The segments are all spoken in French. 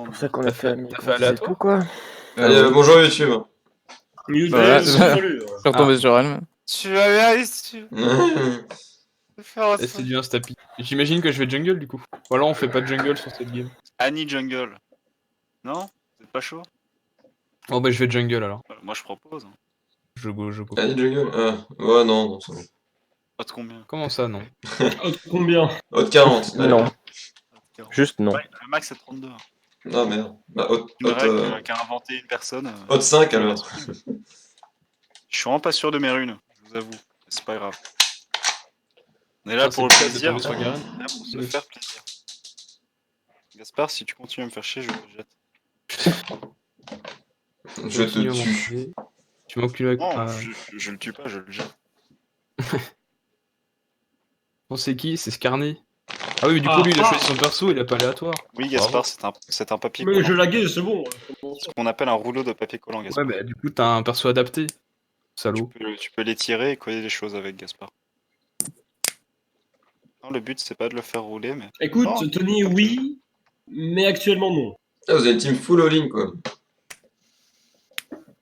prendre. C'est ça qu'on a fait, ami. T'as fait C'est aléatoire tout, quoi. Allez, bonjour YouTube. Voilà, salut. Je suis retombé sur elle. Tu vas bien ici. Et c'est du instapi. J'imagine que je vais jungle du coup. Ou alors on fait pas de jungle sur cette game. Annie Jungle. Non? Vous êtes pas chaud? Oh bah je vais jungle alors. Moi je propose. Hein. Je go. Allez, jungle. Ouais, non, c'est bon. Pas de combien? Comment ça non? Combien? Haute 40. Allez. Non, juste non. Ouais, le max c'est 32. Ah merde. Bah, haute, Une règle qu'a inventé une personne. haute 5 alors. Je suis vraiment pas sûr de mes runes, je vous avoue. C'est pas grave. On est là Ah, pour le c'est plaisir. de tomber sur Garen. On est là pour se faire plaisir. Gaspard, si tu continues à me faire chier, je te jette. Je te Continue à tue. m'enculer. Tu m'encules avec. Non, Ah. je le tue pas, je le jette. Bon, c'est qui? C'est Scarnet. Ah oui, mais du coup, lui, il a choisi son perso, il a pas aléatoire. Oui, Gaspard, c'est un papier Mais collant. je laguais, c'est bon. Ce qu'on appelle un rouleau de papier collant, Ouais, Gaspard. mais du coup, t'as un perso adapté. Salaud. Tu peux les tirer et coller des choses avec, Gaspard. Non, le but, c'est pas de le faire rouler, mais... Écoute, Oh. Tony, oui, mais actuellement non. Ah, vous avez une team full all-in quoi.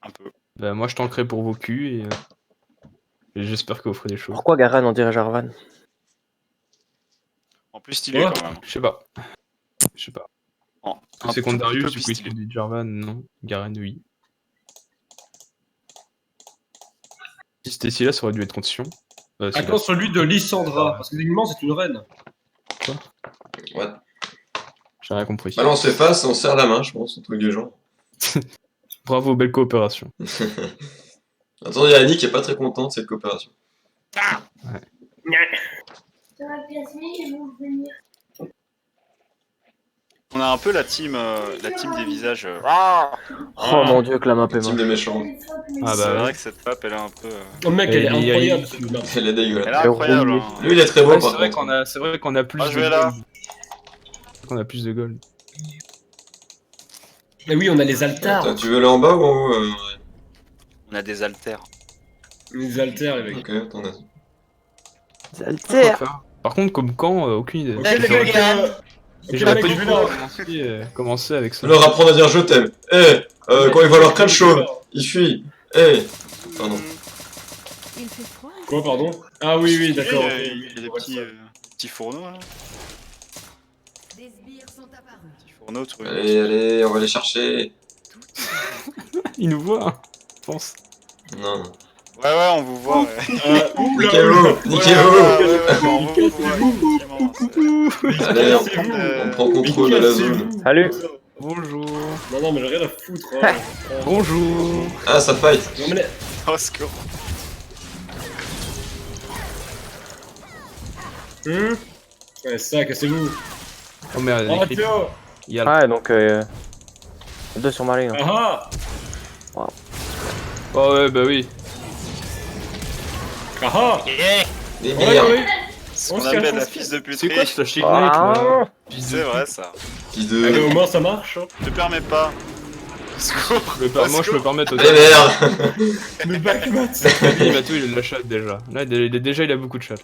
Un peu. Bah, moi, je tankerai pour vos culs et j'espère que vous ferez des choses. Pourquoi Garen on dirait Jarvan? En plus stylé, Ouais. quand même. Je sais pas. Oh, C'est un contre tout Darius, petit du peu coup, il stylé. se dit Jarvan, non. Garen, oui. Si c'était Sylla, ça aurait dû être contre Sion. Sylla. Attends, celui de Lysandra, parce que techniquement c'est une reine. Ouais. J'ai rien compris. Bah là, on se fait face, on se serre la main, je pense, un truc du genre. Bravo, belle coopération. Attendez, il y a Annie qui est pas très contente de cette coopération. On a un peu la team des visages. Oh mon dieu, que la map est Team moche. des méchants. Ah C'est bah vrai ouais. que cette map, elle est un peu... Oh mec, elle est Et il y a- incroyable cette map. Elle est dégueulasse. Elle est incroyable. roulé. Hein. Lui, il est très beau Ouais, par c'est vrai contre. c'est vrai qu'on a plus Ah, de je vais là. gold. Qu'on a plus de gold. Mais oui, on a les altares. Attends, tu veux aller en bas ou en haut On a des haltères. Les altères, les mecs. Ok, attendez. Alter. Par contre, comme quand, aucune idée. Ok, les mecs, J'aurais mec, pas je dû vais là. commencer avec ça. Leur apprendre à dire je t'aime. Quand ils voient leur crâne chauve, ils fuient. Pardon. Il fait froid. Quoi, pardon? Ah oui, oui, d'accord. Il y a des petits fourneaux, là. Des sbires sont apparus. Petits fourneaux, tout Allez, on va les chercher. Il nous voit, hein, je pense. Non. Ouais, on vous voit. Ouais. Niquez-vous. Niquez-vous. On vous voit, effectivement. Allez, on prend contrôle de la zone. Salut. Bonjour. Non, mais j'ai rien à foutre. Hein. Bonjour. Ah, ça fight. Non, mais Oh, secours. Ouais, ça, cassez-vous. Oh merde, Oh, il y a des creeps. Théo. Il y a le- Ah, donc 2 sur Marine. Ah Oh ouais, bah oui. ah ah. Des Ouais, merdes. ouais. Ce On qu'on se appelle cache, la on se fils de C'est quoi puterie. ce chic là? Ah, C'est vrai, ça. Fils Allez, de. au moins ça marche. Hein. Je te permets pas. Secours. Moi je peux permettre Des totalement. merdes. Le backmat. Oui, Mathieu il a de la chatte déjà. Là il a beaucoup de chatte.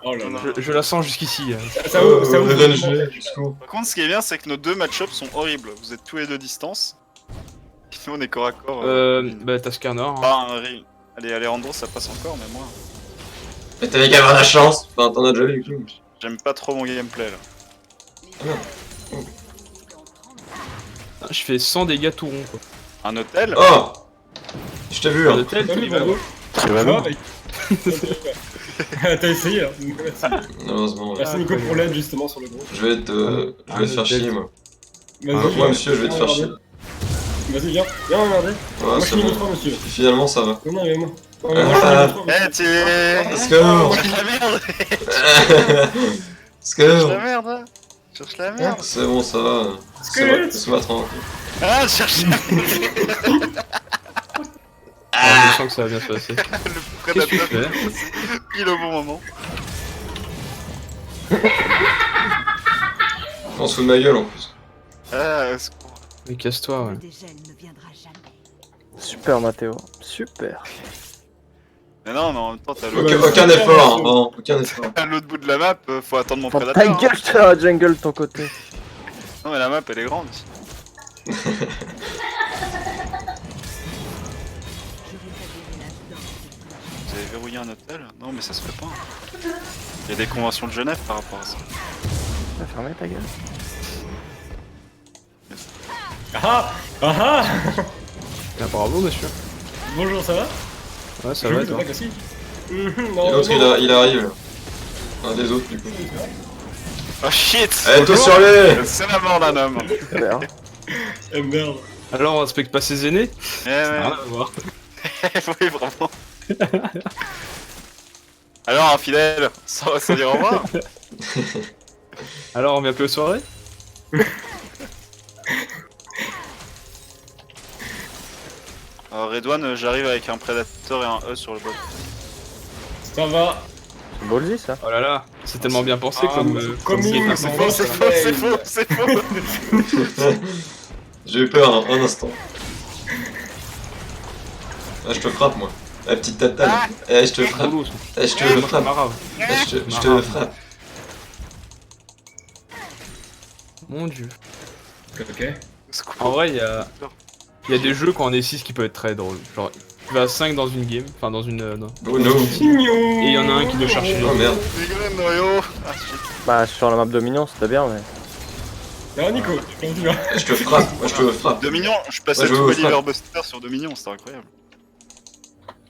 Oh là là. Je la sens jusqu'ici. Ça ouvre, ça ouvre. RNG, jusqu'où Par contre, ce qui est bien, c'est que nos deux match-ups sont horribles. Vous êtes tous les deux distance. Nous, on est corps à corps. Bah t'as Scanner. Hein. Ah, allez, Alejandro, ça passe encore, mais moi, Mais t'avais qu'à avoir la chance. Enfin, t'en as déjà vu. j'aime pas trop mon gameplay là. Je fais 100 dégâts tout rond quoi. Un hôtel. Oh. Je t'ai vu, Un hein. hôtel, Salut, tu vas bravo. Tu vas Ça va, voir. mec. T'as essayé, hein. Malheureusement, ouais. Merci Nico pour l'aide justement sur le groupe. Je vais te faire chier, moi. Vas-y, Moi, monsieur, je vais te faire chier. Vas-y, viens. Viens, regardez. Ouais, Moi, je c'est suis niveau bon. 3, monsieur. Finalement, ça va. Non, mais moi. Non, mais moi, je suis niveau 3. Eh, tu Let's go. Cherche la merde. Let's Cherche go. la merde. Hein. Cherche la merde. C'est bon, ça va. Squelette. C'est ma tranquille. Ah, cherche la merde. Je sens que ça va bien se passer. Le Qu'est-ce que tu prédateur fais? pile au bon moment. On se fout de ma gueule en plus. Ah, secours. Mais casse-toi ouais. Le dégel ne viendra jamais. super Mathéo, super. Mais non, mais en même temps, t'as Aucun effort, hein. Bon, aucun effort. à l'autre bout de la map, faut attendre mon Ferme ta prédateur. gueule, je te la jungle de ton côté. Non mais la map elle est grande ici. Je rétablirai la danse. Vous avez verrouillé un hôtel? Non mais ça se fait pas. Il y a des conventions de Genève par rapport à ça. T'as fermé ta gueule. Ah ah. Ah, bravo, monsieur. Bonjour, ça va? Ouais, ça Je va, vous toi. attaque aussi. Et l'autre il arrive là. Un des autres du coup. Oh shit! Allez, tous sur les. C'est la mort d'un homme! Super. Eh merde. Alors, on respecte pas ses aînés? Eh ouais, Rien à voir. oui vraiment. Alors infidèle, ça va se dire au revoir? Alors, on vient plus aux soirées? Alors Redouane, j'arrive avec un prédateur et un E sur le bot. Ça va. C'est ballsy ça. Oh là là, c'est tellement bien pensé Ah, comme. comme game. il- C'est faux, c'est faux, c'est faux, c'est faux! J'ai eu peur un instant. Ah, je te frappe moi. La petite tatane. Eh, je te frappe. Solo, ça. Eh, je te Ouais, frappe. marave. Eh, je te frappe. Mon dieu. Ok. En vrai, il y a des jeux quand on est 6 qui peuvent être très drôles. Genre, tu vas à 5 dans une game, enfin dans une. Oh no. Et il y en a un qui doit chercher les Oh autres. merde. Dégueulasse, Noyo! Ah shit. Bah sur la map Dominion c'était bien mais. Alors Nico, comment tu vas? Eh, je te frappe. Moi je te frappe. Dominion, je passais Ouais, je tout veux Oliver frappe. Buster sur Dominion, c'était incroyable.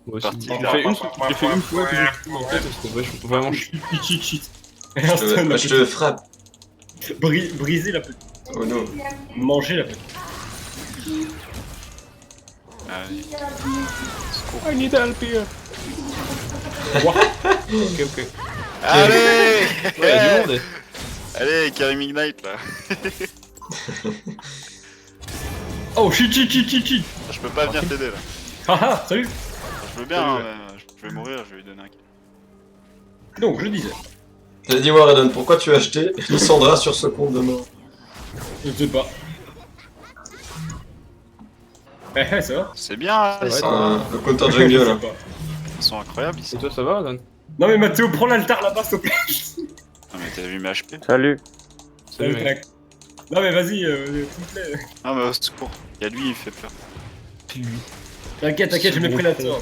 Moi aussi. Parti. J'ai fait une fois que j'ai pu en fait, c'était vraiment chiant. Cheat. Je te frappe. Briser la petite. Oh no. Manger la petite. Allez. I need help here. Ok, ok. Allez! Ouais, il y a du monde. Allez, Karim Ignite là. Oh shit. Je peux pas venir t'aider là. Haha, salut. Je veux bien, hein, mais je vais mourir, je vais lui donner un kill. Donc, je disais. T'as dit moi Redon, pourquoi tu as acheté Lissandra sur ce compte de mort? Je sais pas. Ça va? C'est bien, ils Ouais, sont, Le counter Je jungle sais là. pas. ils sont incroyables ici. Et toi, ça va, Dan? Non mais Mathéo, prends l'altar là-bas s'il te plaît. Non mais t'as vu mes HP? Salut. Salut, mec. Tac. Non mais vas-y, s'il te plaît. Ah mais au secours, y'a lui, il fait peur. Puis lui. T'inquiète, je m'ai pris là-dedans.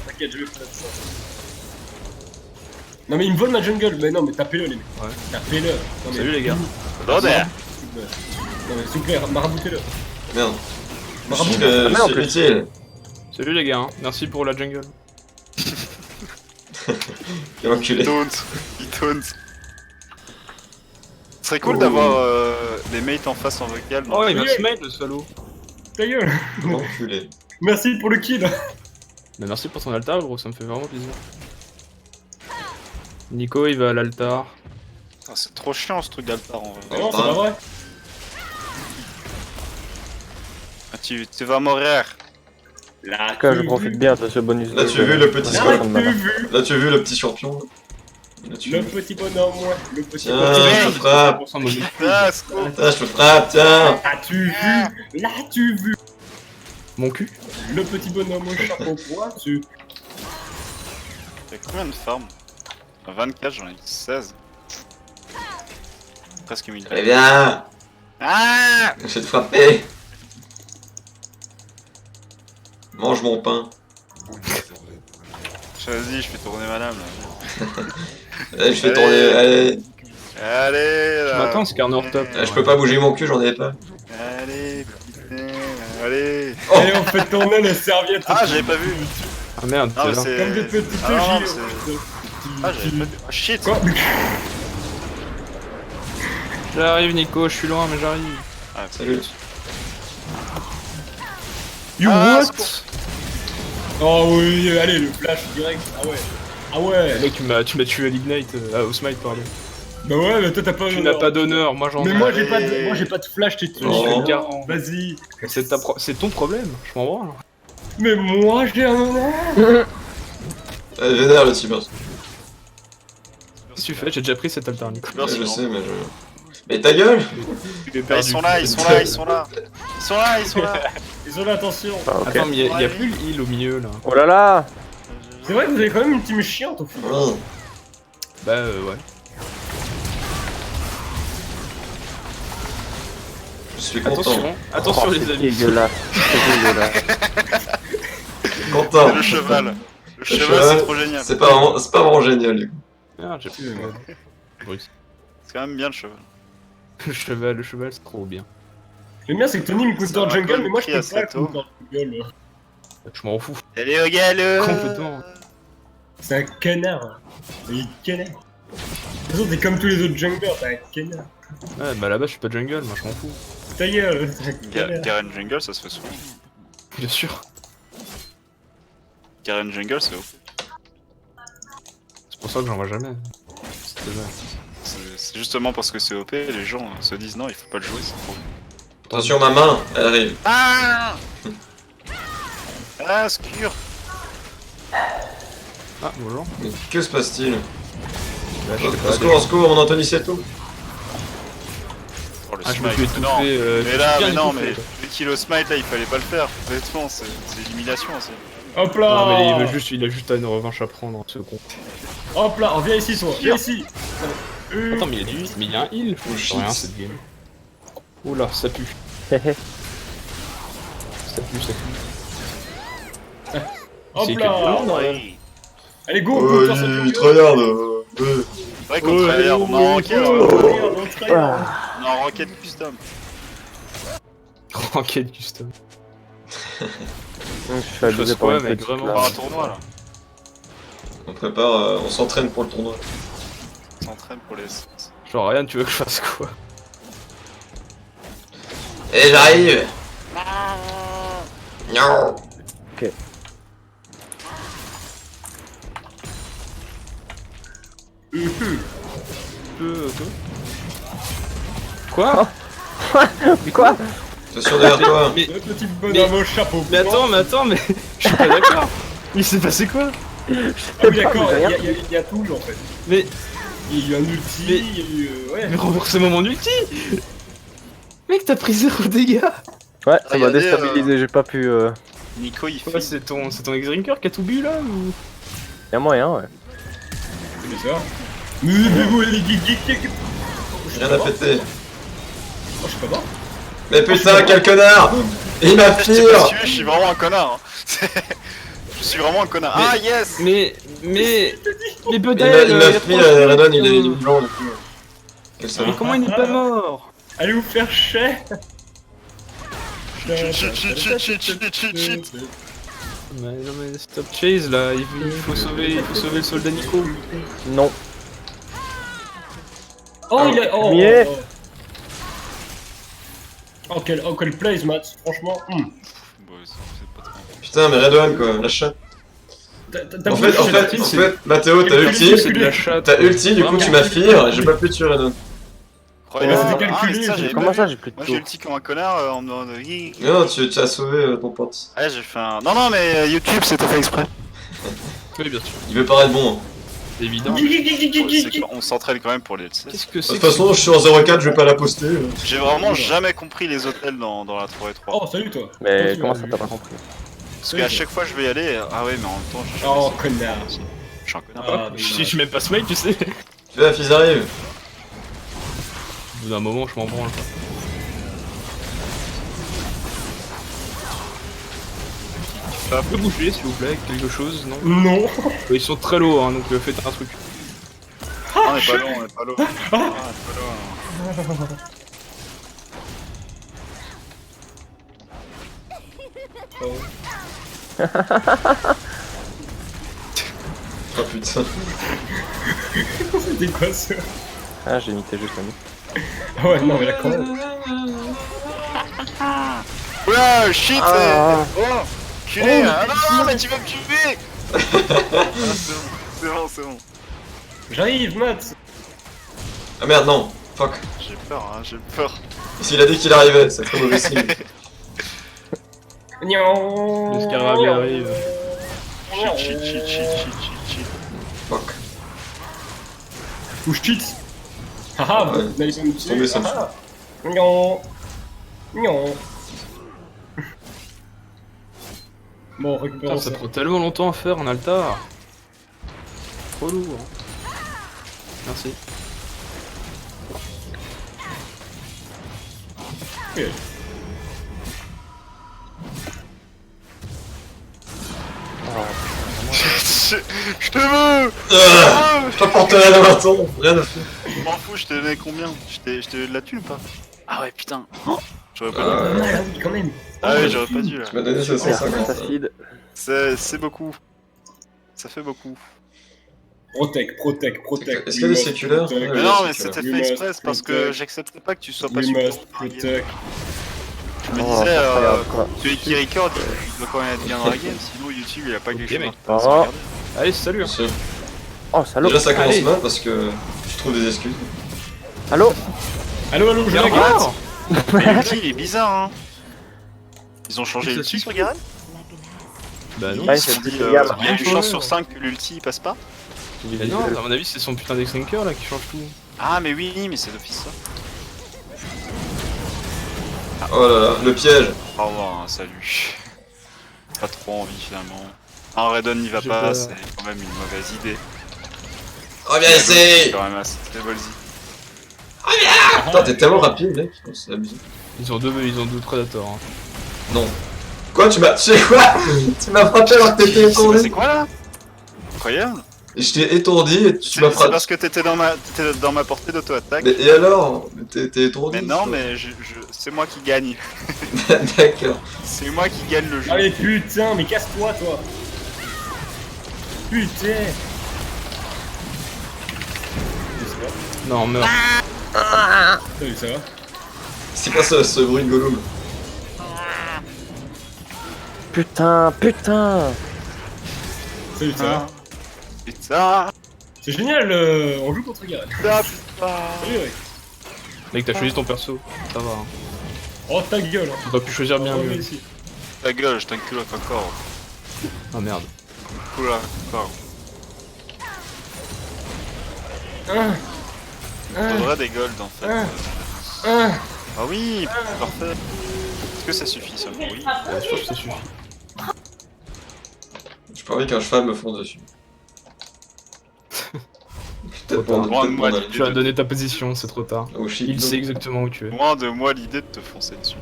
Non mais il me vole ma jungle, mais non mais tapez-le les mecs. Ouais. Tapez-le. Non, mais- Salut les gars. Oh there! Non mais s'il vous plaît, maraboutez-le. Merde. Marabout. Je merde, en suis plus. utile. Salut les gars, hein. Merci pour la jungle. Quel enculé. Il taunt. Ce serait cool d'avoir des mates en face en vocal. Oh, il va Oui. se mettre le salaud. Ta gueule. Enculé. Merci pour le kill. Bah, merci pour ton altar, gros, ça me fait vraiment plaisir. Nico, il va à l'altar. Ah, c'est trop chiant ce truc d'altar en vrai. Non, c'est pas vrai. Ah, tu vas mourir. Là, En tout cas je profite bien de ce bonus. Là, tu as vu le petit Ouais, squat. comme mana. Là tu as vu le petit champion. Là tu Le petit bonhomme, ouais. Le petit Tiens, bonhomme. je te frappe. 100% bonus. Ah, secours. Tiens, je te frappe, tiens. As-tu vu? L'as-tu vu? Mon cul. Le petit bonhomme au chapeau pointu. Y'a combien de farms? 24, j'en ai 16. Presque 1000. Allez, viens. Ah! Je vais te frapper. Mange mon pain. Vas-y, je fais tourner madame là. Allez, je fais Allez. tourner. Allez. Allez Je là. m'attends, c'est Skarner top. Je peux pas bouger mon cul, j'en ai pas. Allez, putain. Allez. Allez, on fait tourner les serviettes. Ah, j'avais pas vu. Ah merde, Ah, mais c'est là. c'est. Comme des petites Ah, non, gilets. c'est- Ah, j'avais pas vu. Ah, shit. Quoi? J'arrive, Nico, je suis loin, mais j'arrive. Ah, Salut. You Ah, what? secours. Oh oui, allez, le flash direct. Ah ouais. Ah ouais. Mec, tu m'as tué à l'Ignite, au Smite, pardon. Bah ouais, mais toi t'as pas Tu n'as pas d'honneur, moi j'en ai. Mais moi Allez. j'ai pas de flash, t'es Je suis Oh. le garant. Vas-y. C'est ton problème, je m'en branle. Mais moi j'ai un honneur. Allez, vénère le cyber. Qu'est-ce que tu fais? J'ai déjà pris cet altar, Nico. Merci, Je non. sais, mais je. Mais ta gueule! Ah, ils sont là, ils sont là, ils sont là. Ils sont là, ils sont là. Désolé, attention. Ah, ok. Attends, mais y a plus le heal au milieu là. Oh là là. C'est vrai que vous avez quand même une team chiante au final. Oh. Bah, ouais. Je suis content. Attention les amis. Dégueulasse. C'est dégueulasse. Content. Le cheval. Le cheval, cheval, c'est trop génial. C'est pas vraiment génial, du coup. Ah, j'ai plus. Brut. C'est quand même bien le cheval. Le cheval, c'est trop bien. Le mien, c'est que Tony me coûte Ça en jungle, raconte mais moi je pris peux assez pas tôt. coûter en jungle. Je m'en fous. Allez au galop. Complètement. C'est un connard. Il est connard. De toute façon, t'es comme tous les autres junglers, t'es un connard. Ouais, bah là-bas, je suis pas jungle, moi je m'en fous. Ta gueule, t'es un connard. Garen Jungle, ça se fait souvent. Bien sûr. Garen Jungle, c'est OP. C'est pour ça que j'en vois jamais. C'est dommage. C'est justement parce que c'est OP, les gens se disent non, il faut pas le jouer, c'est trop. Attention, ma main, elle arrive. Ah Ah, Skur. Ah, bonjour. Mais que se passe-t-il? Bah, je sais pas, Au secours, mon Anthony, c'est tout. Oh, le Ah, je me smite. suis Non, étouffé. mais là, bien mais non, étouffé, mais là. le kilo smite là, il fallait pas le faire. Honnêtement, c'est l'élimination aussi. Hop là. Non, mais il a juste une revanche à prendre, ce con. Hop là, oh, viens ici, toi, viens ici. Attends, mais il y a un heal. Oh, Je rien shit. cette game. Oula, ça pue. Ça pue. Hop C'est là. Ouais. Allez, go, go, toi, ça Il fait tryhard. C'est vrai qu'on travaille, on a un rocket, on a un rocket custom. Enquête custom. Je suis abusé par quoi, une mec, petite vraiment. On là. va un tournoi là. On prépare, on s'entraîne pour le tournoi. On s'entraîne pour les. Genre, Ryan, tu veux que je fasse quoi? Et j'arrive. Non. Quoi? Mais quoi? Attention derrière toi. Mais, Le petit bonhomme au chapeau. mais attends, mais je suis pas d'accord. Il s'est passé quoi? Ah oui, d'accord, j'ai rien il y a tout en fait. Mais Il y a eu un ulti, Mais- il y a eu. Ouais. remboursez-moi mon ulti. Mec, t'as pris 0 dégâts. Ouais, ça m'a Regardez, déstabilisé, j'ai pas pu. Nico il Ouais, fait. c'est ton ex-drinker qui a tout bu là ou... Y'a moyen, ouais. C'est bizarre. Mais vous, les geeks. Rien à péter. Oh, je suis pas mort. Mais putain, quel connard. Il m'a Je t'ai pas pire. tué, je suis vraiment un connard. Hein. Je suis vraiment un connard. Ah yes. Mais les Il bedels. m'a pris, Renan, il est blanc du coup. Quel Mais salaud. comment il n'est pas mort? Allez vous faire chier. Cheat. Mais non mais stop chase là, il faut sauver le soldat Nico. Non. Oh, il a. Oh, Mieux. quel plays, Matt, franchement. C'est pas trop. Putain, mais Red One quoi, la chatte. T'as En voulu fait, chercher- Mathéo, t'as ulti. C'est de la chatte. T'as ulti, du coup tu m'as fire et j'ai pas pu tuer Red One. Croyez-moi, c'était ah, calculé, mais ça, j'avais Comment pas ça, vu. j'ai plus de Moi j'ai tour? le tic comme un connard en mode. Non, tu as sauvé ton pote. Ah, j'ai fait un. Non, mais YouTube c'était fait exprès. Oui bien sûr, Il veut paraître bon. Hein. c'est évident. On s'entraîne quand même pour les LCS. Qu'est-ce que De c'est toute que façon, je suis en 0-4, je vais pas la poster. J'ai vraiment jamais compris les hôtels dans la 3 et 3. Oh, salut toi. Mais Toi, tu comment m'as ça vu. t'as pas compris? Parce qu'à chaque fois je vais y aller. Ah ouais, mais en même temps, j'ai jamais Oh, essayé. connard. Je suis un connard. Ah, Je suis même pas smite, tu sais. Tu vois, fils arrive. Au bout d'un moment, je m'en branle. Ça peut bouger s'il vous plaît, quelque chose, non? Non. Ils sont très low, hein, donc faites un truc. On est pas loin, on est pas loin. Ah, on est pas loin. Oh putain. C'était quoi ça? Ah, j'ai imité juste ami. Ah ouais, non, mais là, quand même. Oula, shit! Ah. Oh! Culé! Oh, Ah mais non, mais tu vas me tuer! Ah, c'est bon, c'est bon. J'arrive, Matt. Ah merde, non. Fuck. J'ai peur, hein, j'ai peur. S'il a dit qu'il arrivait, c'est très mauvais signe. Le scarabée arrive. Cheat. Fuck. Ou je cheat. Haha, Ouais. vous n'allez pas me C'est tombé, tuer. ça me Haha. Non. Non. Bon, récupérons Putain, ça ça. prend tellement longtemps à faire en altar. Trop lourd. Merci. Oui. Je te veux. Je t'apporterai la bâton, rien à faire. Je m'en fous, je t'ai donné combien? Je t'ai de la thune ou pas? Ah ouais, putain. J'aurais pas dû. Pas mal, ah oui, quand même. Ah ouais, j'aurais pas dû là. Tu m'as donné 750. Acide. C'est beaucoup. Ça fait beaucoup. Protect. Est-ce qu'il y a des séculaires? Protect. Mais Ouais, non, c'est mais que c'était là. fait We express must parce que protect. j'acceptais pas que tu sois pas We super. must protect. Je me Oh, disais, c'est pas grave, quoi. celui qui record, il doit quand même être bien dans la game, sinon YouTube il a pas quelque chose mec. à Oh. regarder. Allez, salut. Bien sûr. Oh, salaud. Déjà ça commence Allez. mal parce que tu trouves des excuses. Allô? Allô, je Regarde. regarde. L'ulti il est bizarre hein. Ils ont changé Ça l'ulti suffit. sur Garen? Bah non. Ouais, Ils se sont c'est dit, illégal. il y a une chance sur 5 que l'ulti il passe pas? Mais non, à mon avis, c'est son putain d'extinker là qui change tout. Ah mais oui, mais c'est d'office ça. Oh là là, le piège. Au revoir, hein, salut. Pas trop envie finalement. Un Redon n'y va J'ai pas, pas- c'est quand même une mauvaise idée. Reviens C'est ici. quand même assez très ballsy. Putain, t'es tellement rapide, mec. Oh, c'est abusé. Ils ont deux prédateurs. Hein. Non. Quoi, tu m'as. Tu sais quoi? Tu m'as frappé alors que t'étais C'est étourdi. quoi là? Incroyable. Je t'ai étourdi et tu m'as C'est frappé. parce que t'étais dans ma portée d'auto-attaque. Mais et alors? T'es étourdi. Mais non, toi. mais c'est moi qui gagne. D'accord. C'est moi qui gagne le jeu. Allez, putain, mais casse-toi, toi. Putain. Non, meurt. Salut, ça va? C'est quoi ce bruit de Gollum? Putain. Salut, ça va? Putain, C'est génial, on joue contre Garen. putain. Salut, ouais. Mec, t'as choisi ton perso. Ça va. Hein. Oh, ta gueule, hein. T'aurais pu choisir bien Oh, mieux. ici. Ta gueule, je t'encule encore. Ah merde. Cool, encore. Faudrait des golds en fait. Ah oui, parfait. Est-ce que ça suffit ça? Oui. Je pense que ça suffit. J'ai pas envie qu'un cheval me fonce dessus. Peut-être Trop pour tard. peut-être pour Moi, aller. Tu as donné ta position, c'est trop tard. Oh shit. Il sait exactement où tu es. Loin de moi l'idée de te foncer dessus.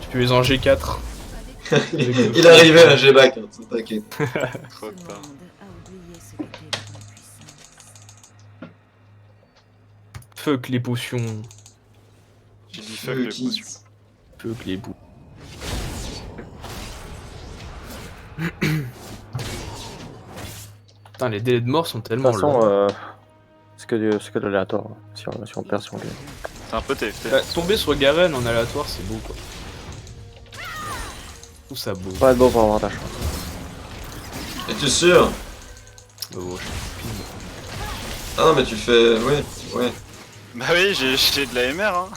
Tu peux les en G4. Il est arrivé à G-Back, hein, t'inquiète. Trop Tout le tard. monde a oublié ce qu'était la puissance. Fuck les potions. J'ai dit fuck les potions. Fuck les bouts. Putain, les délais de mort sont De tellement toute longs. façon, c'est que de l'aléatoire. Si on perd, si on gagne. C'est un peu TFT. Bah, tomber sur Garen en aléatoire, c'est beau quoi. Tout ça beau. Pas être beau pour avoir ta chance. Es-tu sûr? Oh, Ah non, mais tu fais. Ouais, Bah oui, j'ai de la MR hein.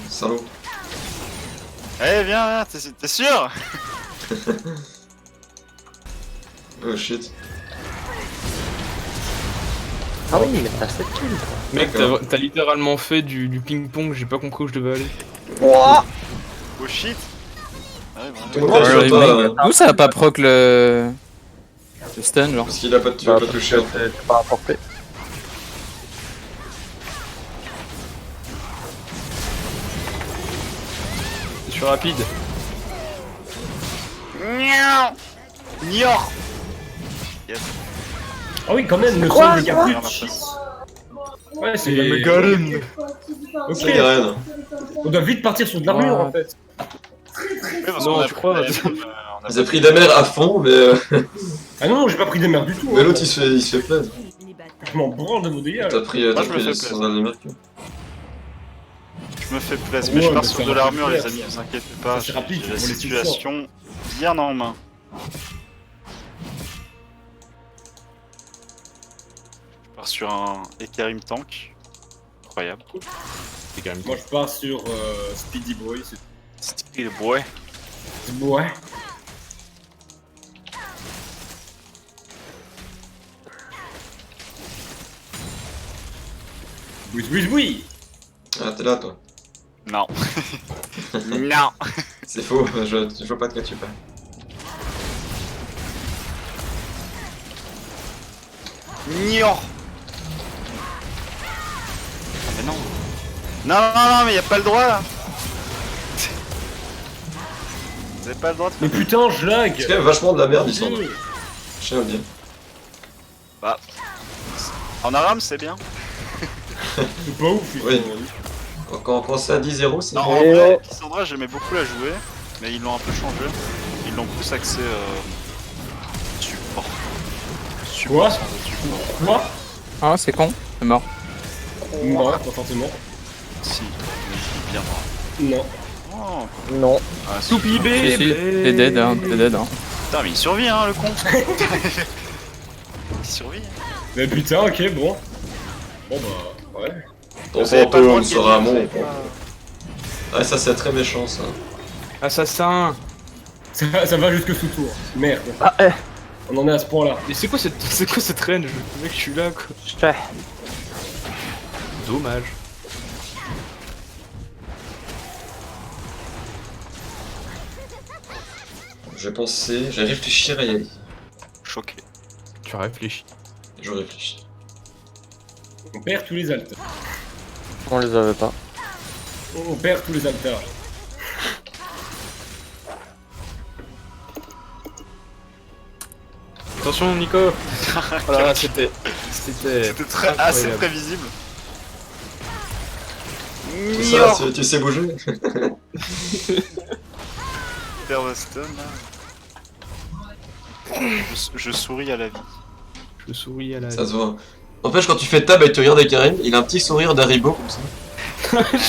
salaud. Eh viens, t'es sûr? Oh shit. Ah oui, mais t'as 7 kills, quoi. Mec, D'accord. t'as littéralement fait du ping-pong, j'ai pas compris où je devais aller. Oh shit. Ouais, Tout vraiment. le monde Ouais, sur toi, mec, D'où ça a pas proc le stun genre? parce qu'il a pas, tu vas pas toucher en fait. C'est pas apporté. Je suis rapide. Niao. Nior. Yes. Ah oui, quand même, le Quoi son de Regarde ma Capuche. face. Ouais, c'est Et- Garen. Ok, C'est Garen. on doit vite partir sur de l'armure en fait. Ouais, parce Non, qu'on a tu pris crois, la- on a Ils ont pris de la mer à fond, mais Ah non, j'ai pas pris des merdes du tout. mais hein. l'autre il se fait plaisir. Les batailles. Je m'en branle de vos dégâts. T'as là. pris, Moi, t'as je me pris fais le sandal de Mercure. Je me fais plaisir, Ouais, mais je pars mais sur ça de va l'armure, faire les plaisir, amis, ça. vous inquiétez pas, Ça, c'est j'ai rapide, j'ai la faut les suivre situation bien en main. Je pars sur un Ekarim tank, incroyable. C'est quand même Moi je pars sur Speedy Boy, Style boy. c'est beau, ouais. Oui. Ah, t'es là toi. Non. Non. C'est faux, je vois pas de quoi tu parles. Nior. Mais non. Non, mais y a pas le droit là. Vous avez pas le droit de Mais faire. putain, je lag. C'est quand même vachement de la merde, Lissandre. Je tiens à le dire. Bah. En aram, c'est bien. C'est pas ouf. Oui. Quand c'est à 10-0, c'est Non, bon. en Et vrai, oh. Lissandra, j'aimais beaucoup la jouer, mais ils l'ont un peu changé. Ils l'ont plus axé support. Quoi Sans être support. Quoi? Ah, c'est con, c'est mort. Non, pas forcément. Si, mais bien mort. Non. Oh, Non. ah, si. Soupi Si, si, t'es dead, hein, t'es dead. Hein. Putain, mais il survit, hein, le con. Il survit. Mais putain, ok, bon. Bon bah, ouais. Ton Vous avez pas le droit fantôme de sera gagner, vous mon. avez pas- Ouais, ça c'est très méchant ça. Assassin. Ça va jusque sous tour. Merde. Ah, On en est à ce point là. Mais c'est quoi cette range? Le mec, je suis là, quoi. je fais. Dommage. J'ai réfléchi à y aller. Choqué. Tu réfléchis. Je réfléchis. On perd tous les alters. On les avait pas. On perd tous les alters. Attention, Nico. Voilà, c'était C'était très incroyable. assez prévisible. Tout ça, tu sais bouger. Super Weston, là. Je souris à la vie. Je souris à la. Ça se voit. En fait, quand tu fais tab et tu regardes Karim, il a un petit sourire d'Haribo comme ça.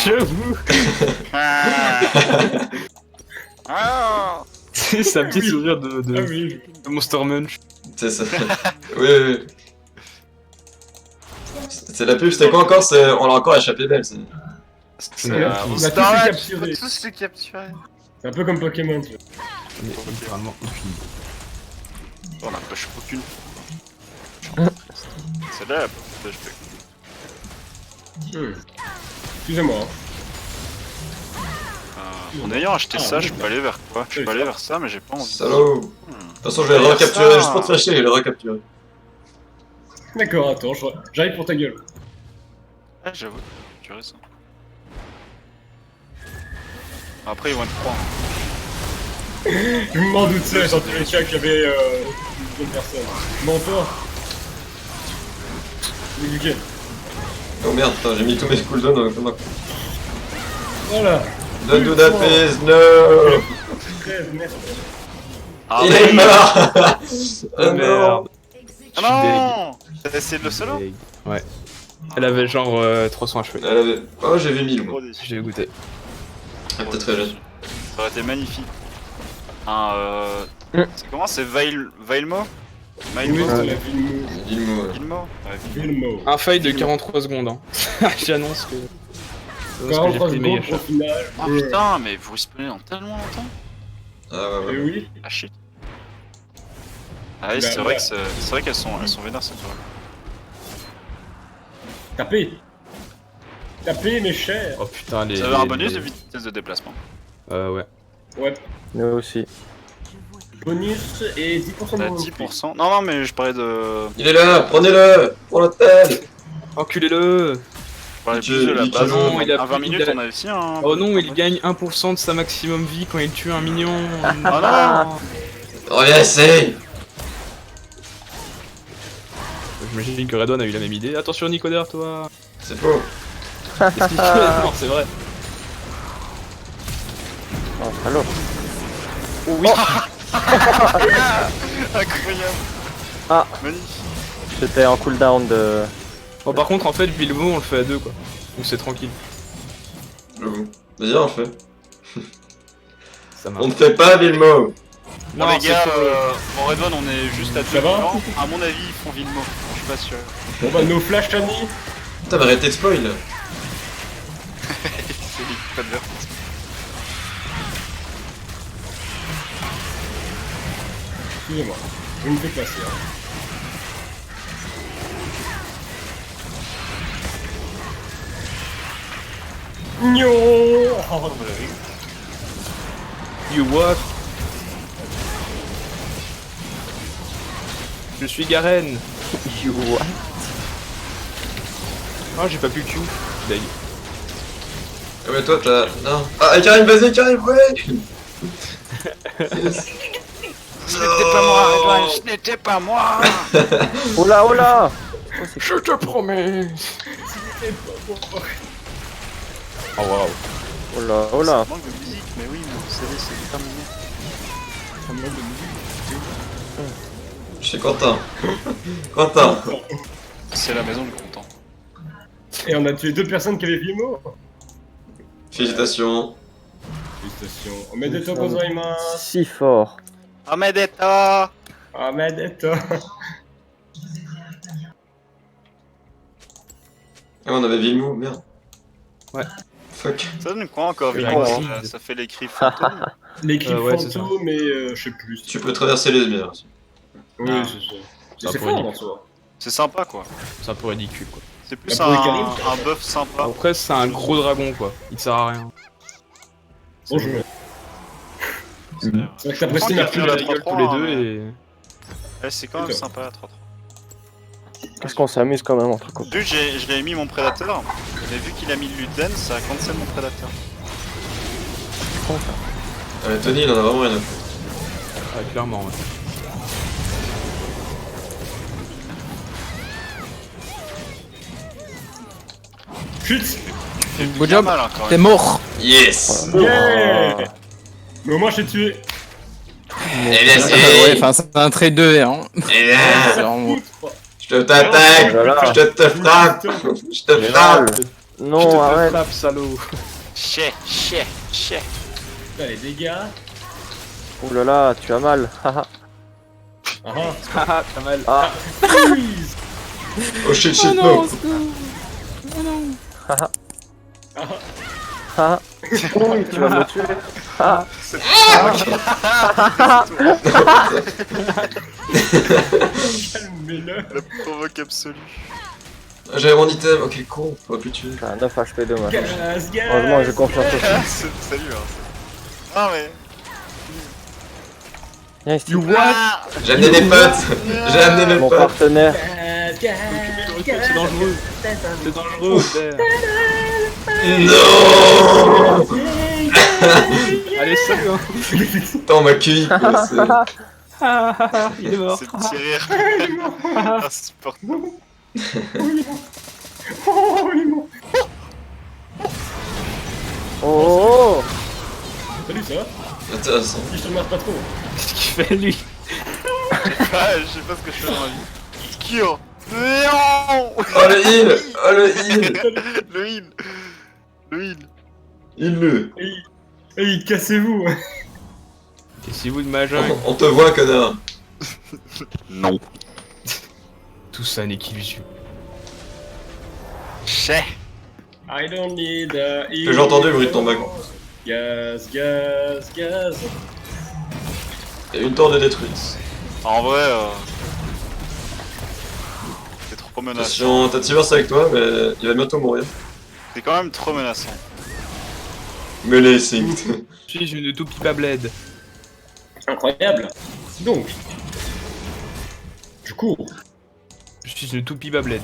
J'avoue. Ah C'est un petit Oui. sourire Ah de oui. Monster Munch. C'est ça. Oui, oui. C'est la pub, c'était quoi encore? On l'a encore échappé belle. C'est On a tous Starlight, capturé. faut tous les capturer. C'est un peu comme Pokémon, tu vois. On est littéralement infini. On n'empêche aucune. C'est là la flashback. Excusez-moi. Hein. En ayant acheté ça, je peux aller vers quoi? Je peux aller vers ça, mais j'ai pas envie. Salaud. De toute façon, je vais le recapturer, juste pour te fâcher, je vais le recapturer. D'accord, attends, j'arrive pour ta gueule. Ah, j'avoue, tu as raison. Après, ils vont être 3. Je m'en doutais, dans tous les cas qu'il y avait une personne. Non, toi. Nickel. Oh merde, putain, j'ai mis tous mes cooldowns comme un con. Voilà. Don't do that, please, no. 13, merde. Ah, Il est mort. Oh merde. Ah non! T'as essayé de le solo? Ouais. Elle avait genre 300 HP. Elle avait... Oh, j'ai vu 1000 moi. Gros déçu. J'ai goûté. Elle était très jeune. Ça aurait été magnifique. C'est comment? C'est Vailmo? Oui, Vailmo? c'est la Vilmo. Dis-le-moi. Vilmo? Ouais, Vilmo. Un fight de 43 secondes. Hein. J'annonce que. J'annonce que j'ai 43 pris le méga secondes shot. au final. Ah putain, mais vous respawnez en tellement longtemps? Ah ouais, Et ouais. oui. Ah shit. Ah oui, Bah, c'est ouais. vrai que c'est vrai qu'elles sont vénères cette tour. Tapez. Tapez, mes chers. Oh putain, les. Vous avez un bonus de vitesse de déplacement. Ouais. Ouais. Nous aussi. Bonus et 10% de T'as mon 10%. Non, mais je parlais de. Il est là, prenez-le. Pour l'hôtel. Enculez-le. Je parlais Tu- plus de la tu- base. non, il a À 20 pris- minutes, il a- on a aussi un. Oh non, il gagne 1% de sa maximum vie quand il tue un minion. Ah Reviens ici. J'imagine que Redon a eu la même idée. Attention, Nico derrière toi. C'est faux. Qu'est-ce qu'il fait? Non, c'est vrai. Oh, allô. Oui. Incroyable. Ah. Magnifique. J'étais en cooldown de. Bon, par contre, en fait, Bilbo, on le fait à 2 quoi. Donc c'est tranquille. J'avoue. Vas-y, on le fait. Ça marche. On ne fait pas Vilmo. Bon, Non, les gars, c'est faux. bon, Redon, on est juste à 2 Ça va vivants. À mon avis, ils font Vilmo. Je suis pas sûr. Bon bah, nos flash amis. Putain, mais arrêtez de spoil. C'est l'équipe adverse. Excusez-moi. Je me fais passer. Hein. Nyo. Oh, You what? Je suis Garen. You what? Ah, j'ai pas pu Q. Deg. Ah, mais toi, t'as. Non. Ah, Karim, vas-y, Karim, ouais. Ce n'était pas moi, Redouane, ce n'était pas moi. Oh là, oh là. Je te promets. Oh waouh. Oh là, oh là. Ça manque de musique, mais oui, mais vous savez, c'est terminé. Ça me manque de musique. Je suis content. Content. C'est la maison du content. Et on a tué 2 personnes qui avaient Vimo. Félicitations. Félicitations. Omedeto gozaimasu. Si fort. Amedeta. Omedeto. Ah, on avait Vimou, merde. Ouais. Fuck. Ça donne quoi encore, Ouais, Vimo, ouais. ça fait les cris fantômes. Les cris Ouais, c'est fantômes, mais je sais plus. Tu peux traverser les mers. Oui, Ah. c'est ça. C'est un C'est peu fort en ridicule. soi. C'est sympa quoi. C'est un peu ridicule quoi. C'est plus Bah, pour les Karim, un buff sympa. Après c'est un gros dragon quoi. Il te sert à rien. Bonjour. C'est bien. C'est vrai que t'as Je presté comprends ma qu'il pub y a à la la gueule 3-3, tous les hein, deux mais- et. Ouais, c'est quand même C'est ça. sympa la 3-3. Qu'est-ce qu'on s'amuse quand même entre copains. Vu que j'ai mis mon prédateur, et vu qu'il a mis le Luden, ça cancel mon prédateur. Tony, il en a vraiment rien à foutre. Ah, clairement ouais. Chut. Good job. Mal, hein, quand T'es même. mort. Yes. Yeah. Mais au moins je t'ai tué. Et bien, Ouais, enfin, c'est un trade de hein. Et bien, C'est vraiment- je te t'attaque. Oh là là. Je te frappe. Je te J'ai frappe. mal. Non, arrête. Frappe salaud. Chier. Putain, les dégâts. Oh là là, tu as mal. Haha. Ah Haha, t'as mal. Ah, Freeze. Oh shit, Oh shit, non, no. au secours. Oh non. ah. Oui, tu vas me tuer. Ah. Calmez-le. La provoque absolue. J'avais mon item. Ok, con. Faut plus tuer. T'as 9 HP de mal. Gaz, gaz. Heureusement, j'ai confiance aussi. Salut. Non mais. Viens ici. J'ai amené mes potes. J'ai amené mes Mon potes. partenaire. Gaz, gaz, C'est dangereux. C'est dangereux. Père. Non. Allez salut hein. Attends, on m'a cueilli. quoi, c'est- Il est mort. C'est petit rire. Insupportable. Oh, il est mort. Oh, oh. Salut, ça va? Intéressant. Si je te remarque pas trop. Qu'est-ce qu'il fait lui? Ah, je sais pas ce que je fais dans ma vie. Cure. Non. Oh le heal. Oh le heal. Le heal. Le heal. Il le. Hey, cassez-vous. Cassez-vous de ma jungle. On te voit, connard. Non. Tout ça n'est qu'illusion. Chais. I don't need a J'ai entendu le bruit de ton bac. Gaz, gaz, gaz. Il y a une tour de détruite. En vrai, c'est trop menaçant. Attention, t'as Tivers avec toi, mais il va bientôt mourir. C'est quand même trop menaçant. Melee synced. Je suis une toupie pas bled. Incroyable. Donc, je cours. Je suis une toupie pas bled.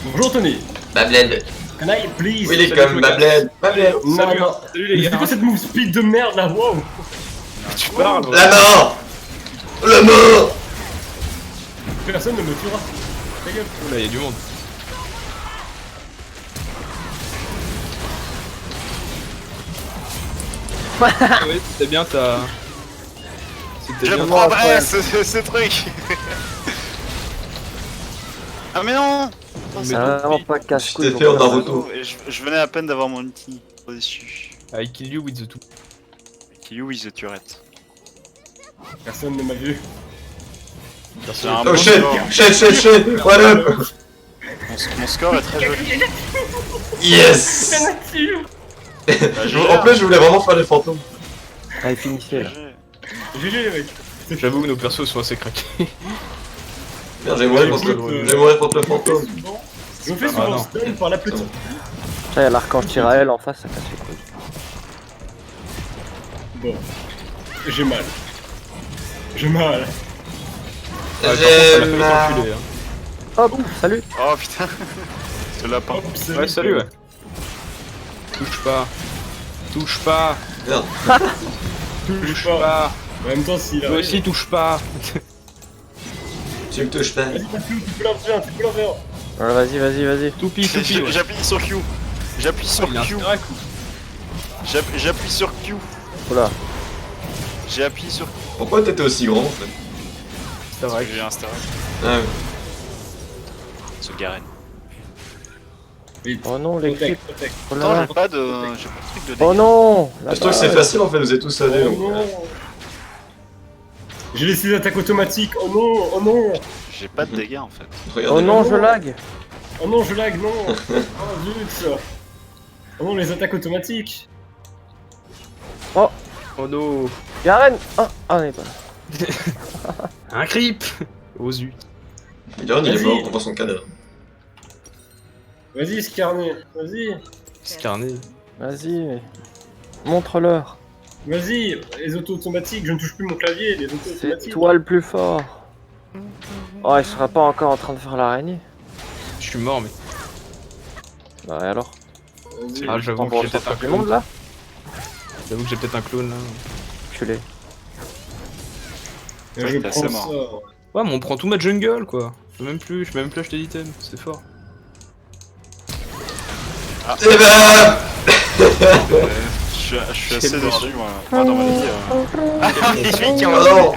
Bonjour Tony. Babled. Can I please? Oui, il est Salut, comme le gars. Babled. Babled. Non, Salut, non. salut Mais les c'est gars. quoi cette move speed de merde là? Wow. Tu parles La mort. La mort. Personne ne me tuera. Ta gueule. Oh là, y'a du monde. Ah ouais, c'était bien ta. C'était Je bien. prendrai ce truc. Ah mais non. C'est vraiment pas Je casse-couille. t'ai fait en mon gars. Naruto. Et je venais à peine d'avoir mon ulti. Trop déçu. I kill you with the two. You is the turret. Personne ne m'a vu. C'est un Oh bon shit. score. Shit. What up? Mon score est très joli. Yes. Bah, En plus, je voulais vraiment faire les fantômes. Allez, finissez là. GG mec. J'avoue que nos persos sont assez craqués. Merde, j'ai mouru contre le fantôme. Je me fais Ah, souvent non. stun par la petite. Tiens, y'a l'archange Tyrael en face, ça casse les couilles. Bon. J'ai mal. J'ai mal. Ah, par contre, ça l'a fait mal. enculer, hein. Oh, boum, salut. Oh putain. Ce lapin. Hop, c'est Ouais, salut, ouais. Touche pas. Touche pas. Merde. Touche pas. En même temps, s'il Toi arrive... aussi, touche pas. Tu me touches pas. Vas-y, tu peux l'en faire, Ouais, vas-y, vas-y, vas-y. Toupie, toupie. Ouais. J'appuie sur Q. J'appuie sur Il a un Q. Sterac. J'appuie sur Q. Oula. J'ai appuyé sur Q. Pourquoi t'étais aussi grand en fait? Parce que j'ai un Sterac. Ah ouais. Ce Garen. Oh non, les clips. Protect. Oh là Attends, là. j'ai pas de truc de dégâts. Oh non. Je trouve que c'est facile en fait, vous êtes tous AD donc. Oh non. J'ai laissé les attaques automatiques, oh non, oh non. J'ai pas de dégâts en fait. Regardez. Oh non, je lag. Oh non, je lag, non. Oh zut. Oh non, les attaques automatiques. Oh no. Garen. Ah, on est pas là. Un creep. Oh zut. Garen il est Vas-y. mort, on voit son cadavre. Vas-y, Scarnet, vas-y. Scarné. Vas-y. Montre-leur. Vas-y, les auto-automatiques, je ne touche plus mon clavier, les C'est auto-automatiques. toi le plus fort. Oh, il sera pas encore en train de faire l'araignée. Je suis mort, mais. Bah et alors? Vas-y. Ah, j'avoue On que va j'ai peut-être un ressortir du monde clone. là? J'avoue que j'ai peut-être un clone là. Culé. Et Ouais, je t'es prends assez ça. mort. Ouais, mais on prend tout ma jungle quoi. Je peux même plus acheter d'items, c'est fort. Eh ben Je suis assez dessus moi. Moi dans ma vie. Ah oui, qui Oh en non.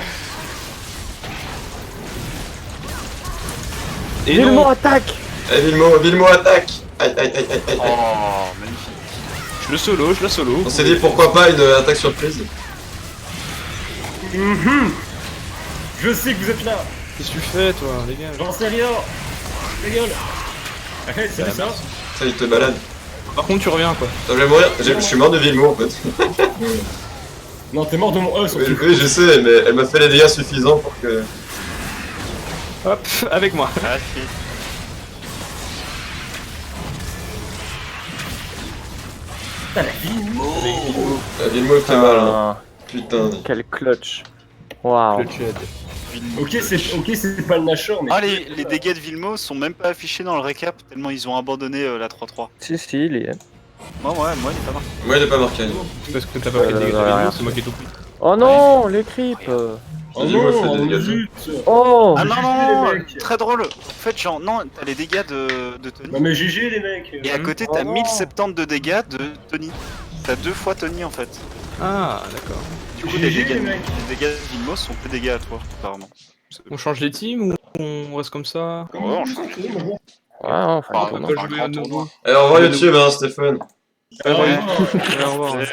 Et Vilmo non. attaque. Eh Vilmo attaque. Aïe aïe aïe aïe aïe. Oh, magnifique. Je le solo. On s'est dit pourquoi pas une attaque surprise. Je sais que vous êtes là. Qu'est-ce que tu fais toi, les gars? J'en sais rien. Ta gueule. Arrête, c'est ça. Ça il te balade. Par contre, tu reviens quoi. Attends, je vais mourir. Je suis mort de Vilmo en fait. Non, t'es mort de mon E surtout. Oui, je sais, mais elle m'a fait les dégâts suffisants pour que. Hop, avec moi. Ah, si. Putain, la Vilmo. Vilmo il fait mal hein. Ah, Putain. quel clutch. Waouh. Le chat. Ok, c'est pas le Nashor, mais. Ah, les dégâts de Vilmo sont même pas affichés dans le récap tellement ils ont abandonné la 3-3. Si, si, il y est. Moi, il est pas marqué. Moi il est pas marqué. C'est parce que t'as pas pris de dégâts de rien. vidéo, c'est moi qui ai tout pris. Oh non, les creeps. Oh Vilmo fait non, des dégâts. zut. Oh. Ah non, GG, non, les mecs. très drôle. En fait, genre, non, t'as les dégâts de Tony. Non mais GG les mecs. Et à côté, Oh t'as non. 1070 de dégâts de Tony. T'as 2 fois Tony en fait. Ah, d'accord. Du coup, GG, les dégâts les mecs. de Vilmo sont plus dégâts à toi, apparemment. On change les teams ou on reste comme ça? Ouais, on change. Ouais, enfin, Ah, tournoi. Pas un jouer grand à nouveau. tournoi. Alors, au revoir YouTube, hein, Stéphane. Ah, Ouais. non. Ouais, au revoir. Ouais.